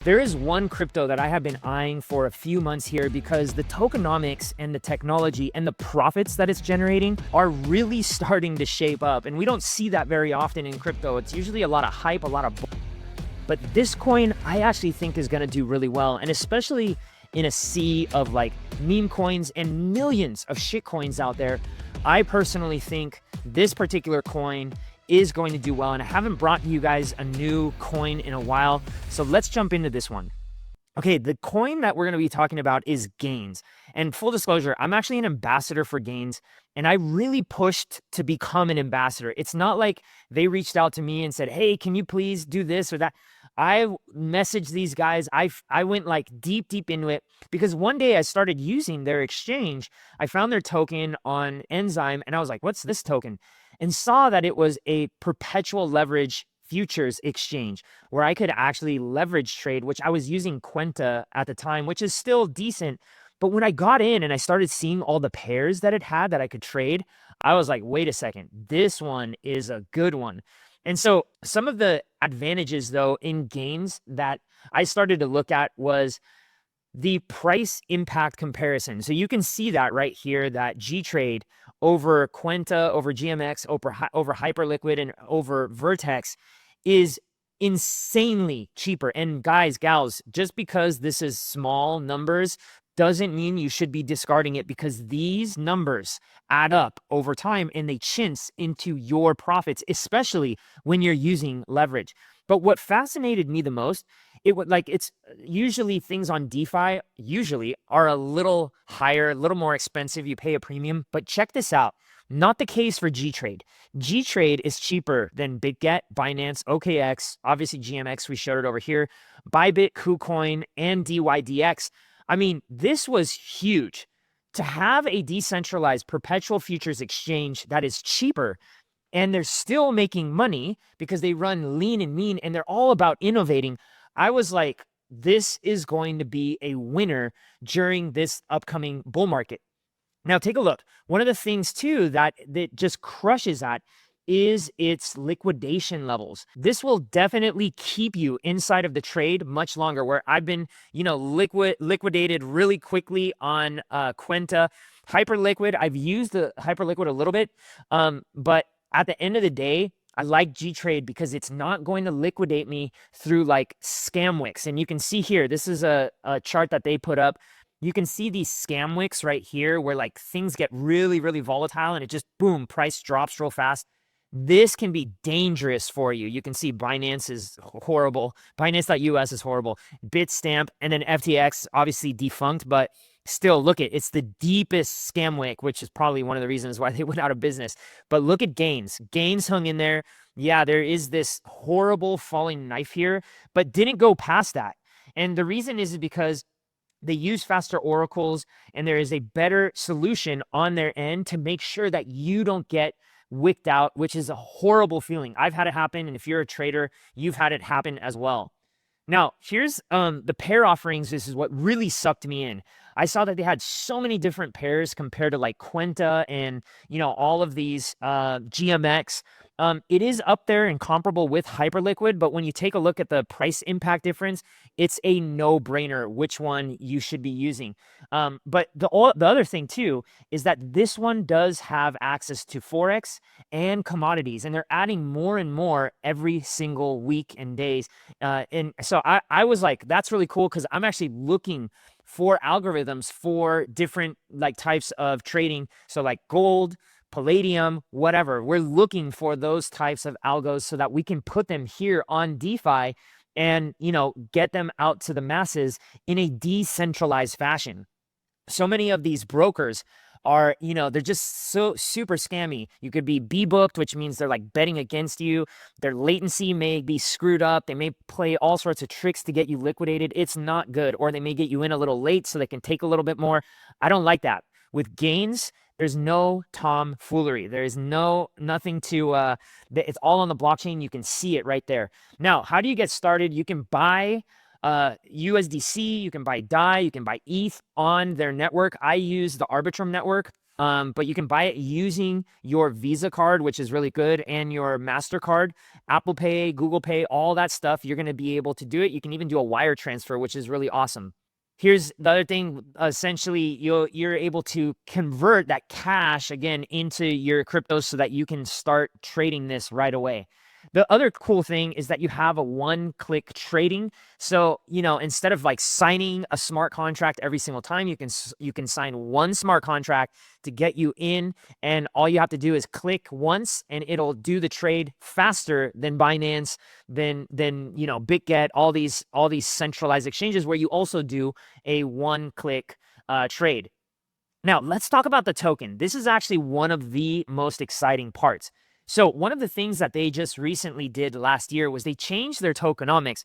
There is one crypto that I have been eyeing for a few months here because the tokenomics and the technology and the profits that it's generating are really starting to shape up. And we don't see that very often in crypto. It's usually a lot of hype, a lot of but this coin I actually think is going to do really well. And especially in a sea of like meme coins and millions of shit coins out there, I personally think this particular coin is going to do well. And I haven't brought you guys a new coin in a while. So let's jump into this one. Okay, the coin that we're going to be talking about is Gains. And full disclosure, I'm actually an ambassador for Gains, and I really pushed to become an ambassador. It's not like they reached out to me and said, "Hey, can you please do this or that?" I messaged these guys. I went like deep into it because one day I started using their exchange. I found their token on Enzyme, and I was like, "What's this token?" And saw that it was a perpetual leverage futures exchange where I could actually leverage trade, which I was using Quenta at the time, which is still decent. But when I got in and I started seeing all the pairs that it had that I could trade, I was like, wait a second, this one is a good one. And so some of the advantages though in Gains that I started to look at was the price impact comparison. So you can see that right here, that G-Trade over Quenta, over GMX, over Hyperliquid, and over Vertex is insanely cheaper. And guys, gals, just because this is small numbers doesn't mean you should be discarding it, because these numbers add up over time and they chintz into your profits, especially when you're using leverage. But what fascinated me the most, it would like it's usually things on DeFi usually are a little higher, a little more expensive. You pay a premium, but check this out. Not the case for G-Trade. G-Trade is cheaper than BitGet, Binance, OKX, obviously GMX, we showed it over here, Bybit, KuCoin, and DYDX. I mean, this was huge. To have a decentralized perpetual futures exchange that is cheaper and they're still making money because they run lean and mean and they're all about innovating. I was like, this is going to be a winner during this upcoming bull market. Now, take a look. One of the things, too, that just crushes at is its liquidation levels. This will definitely keep you inside of the trade much longer, where I've been, liquidated really quickly on Quenta. Hyperliquid, I've used the Hyperliquid a little bit, but at the end of the day, I like G-Trade because it's not going to liquidate me through like scam wicks. And you can see here, this is a chart that they put up. You can see these scam wicks right here where like things get really, really volatile and it just, boom, price drops real fast. This can be dangerous for you. You can see Binance is horrible. Binance.us is horrible. Bitstamp and then FTX, obviously defunct, but still, look at it's the deepest scam wick, which is probably one of the reasons why they went out of business. But look at Gains. Gains hung in there. Yeah, there is this horrible falling knife here, but didn't go past that. And the reason is because they use faster oracles and there is a better solution on their end to make sure that you don't get wicked out, which is a horrible feeling. I've had it happen, and if you're a trader, you've had it happen as well. Now, here's the pair offerings. This is what really sucked me in. I saw that they had so many different pairs compared to like Quenta and, all of these GMX. It is up there and comparable with Hyperliquid, but when you take a look at the price impact difference, it's a no-brainer which one you should be using. But the other thing too is that this one does have access to Forex and commodities, and they're adding more and more every single week and days. And so I was like, that's really cool because I'm actually looking for algorithms for different like types of trading. So like gold, Palladium, whatever. We're looking for those types of algos so that we can put them here on DeFi and, get them out to the masses in a decentralized fashion. So many of these brokers are, they're just so super scammy. You could be booked, which means they're like betting against you. Their latency may be screwed up. They may play all sorts of tricks to get you liquidated. It's not good. Or they may get you in a little late so they can take a little bit more. I don't like that. With Gains, there's no tomfoolery. There is nothing to, it's all on the blockchain. You can see it right there. Now, how do you get started? You can buy USDC, you can buy DAI, you can buy ETH on their network. I use the Arbitrum network. But you can buy it using your Visa card, which is really good, and your MasterCard, Apple Pay, Google Pay, all that stuff. You're going to be able to do it. You can even do a wire transfer, which is really awesome. Here's the other thing. Essentially, you're able to convert that cash again into your cryptos so that you can start trading this right away. The other cool thing is that you have a one-click trading. So, instead of like signing a smart contract every single time, you can sign one smart contract to get you in, and all you have to do is click once and it'll do the trade faster than Binance, than BitGet, all these centralized exchanges where you also do a one-click trade. Now, let's talk about the token. This is actually one of the most exciting parts. So one of the things that they just recently did last year was they changed their tokenomics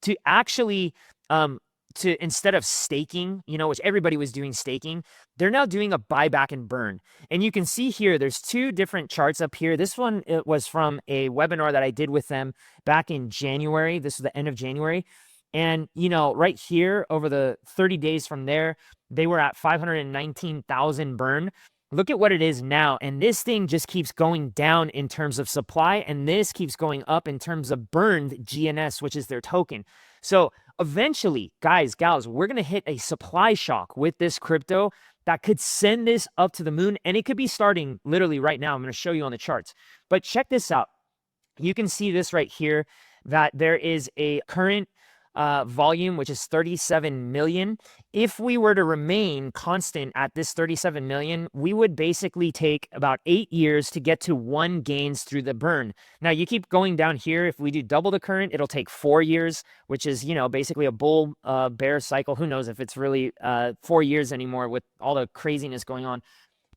to actually, to instead of staking, which everybody was doing staking, they're now doing a buyback and burn. And you can see here, there's two different charts up here. This one, it was from a webinar that I did with them back in January. This was the end of January. And, right here over the 30 days from there, they were at 519,000 burn. Look at what it is now. And this thing just keeps going down in terms of supply. And this keeps going up in terms of burned GNS, which is their token. So eventually, guys, gals, we're going to hit a supply shock with this crypto that could send this up to the moon. And it could be starting literally right now. I'm going to show you on the charts. But check this out. You can see this right here, that there is a current volume, which is 37 million. If we were to remain constant at this 37 million, we would basically take about 8 years to get to 1 gains through the burn. Now you keep going down here. If we do double the current, it'll take 4 years, which is, basically a bull bear cycle. Who knows if it's really 4 years anymore with all the craziness going on.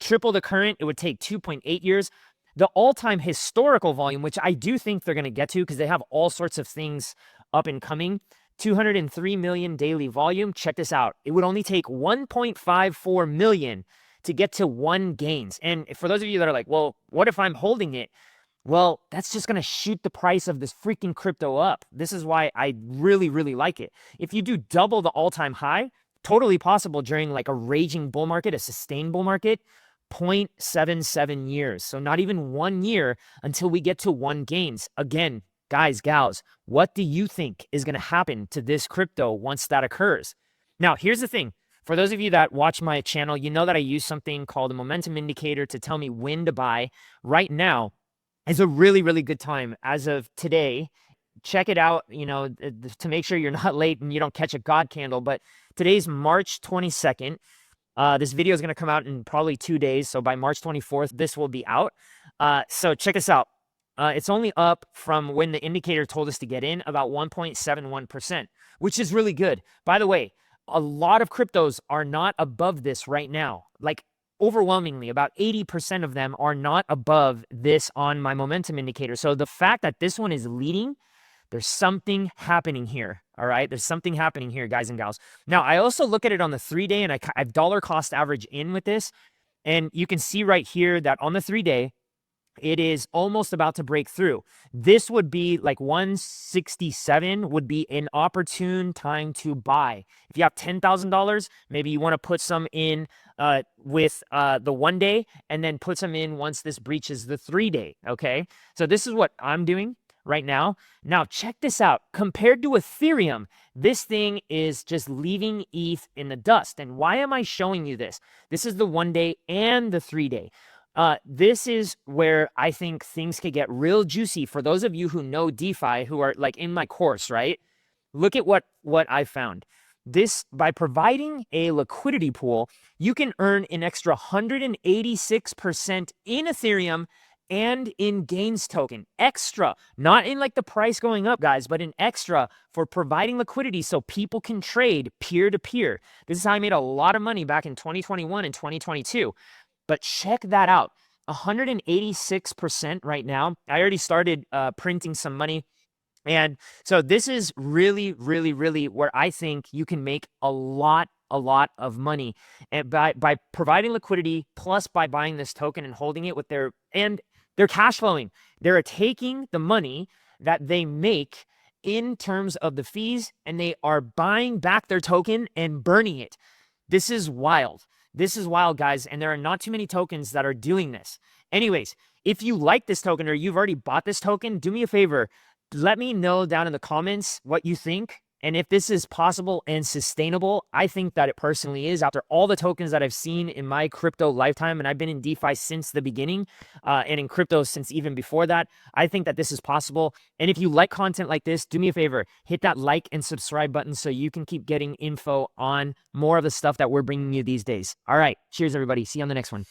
Triple the current, it would take 2.8 years. The all-time historical volume, which I do think they're going to get to because they have all sorts of things up and coming, 203 million daily volume. Check this out. It would only take 1.54 million to get to 1 gains. And for those of you that are like, well, what if I'm holding it? Well, that's just going to shoot the price of this freaking crypto up. This is why I really, really like it. If you do double the all-time high, totally possible during like a raging bull market, a sustained bull market, 0.77 years. So not even 1 year until we get to 1 gains. Again, guys, gals, what do you think is going to happen to this crypto once that occurs? Now, here's the thing. For those of you that watch my channel, you know that I use something called a momentum indicator to tell me when to buy. Right now is a really, really good time. As of today, check it out, to make sure you're not late and you don't catch a God candle. But today's March 22nd. This video is going to come out in probably 2 days. So by March 24th, this will be out. So check this out. It's only up from when the indicator told us to get in about 1.71%, which is really good. By the way, a lot of cryptos are not above this right now. Like overwhelmingly, about 80% of them are not above this on my momentum indicator. So the fact that this one is leading, there's something happening here. All right. There's something happening here, guys and gals. Now, I also look at it on the 3-day and I've dollar cost average in with this. And you can see right here that on the 3-day, it is almost about to break through. This would be like 167 would be an opportune time to buy. If you have $10,000, maybe you want to put some in with the 1-day and then put some in once this breaches the 3-day. Okay. So this is what I'm doing right now. Now check this out. Compared to Ethereum, this thing is just leaving ETH in the dust. And why am I showing you this? This is the 1-day and the 3-day. This is where I think things could get real juicy for those of you who know DeFi, who are like in my course, right? Look at what I found. This, by providing a liquidity pool, you can earn an extra 186% in Ethereum and in gains token. Extra, not in like the price going up, guys, but an extra for providing liquidity so people can trade peer to peer. This is how I made a lot of money back in 2021 and 2022. But check that out, 186% right now. I already started printing some money. And so this is really, really, really where I think you can make a lot of money. And by providing liquidity, plus by buying this token and holding it with they're cash flowing. They're taking the money that they make in terms of the fees, and they are buying back their token and burning it. This is wild. This is wild, guys, and there are not too many tokens that are doing this. Anyways, if you like this token or you've already bought this token, do me a favor. Let me know down in the comments what you think. And if this is possible and sustainable. I think that it personally is. After all the tokens that I've seen in my crypto lifetime, and I've been in DeFi since the beginning, and in crypto since even before that, I think that this is possible. And if you like content like this, do me a favor, hit that like and subscribe button so you can keep getting info on more of the stuff that we're bringing you these days. All right, cheers everybody. See you on the next one.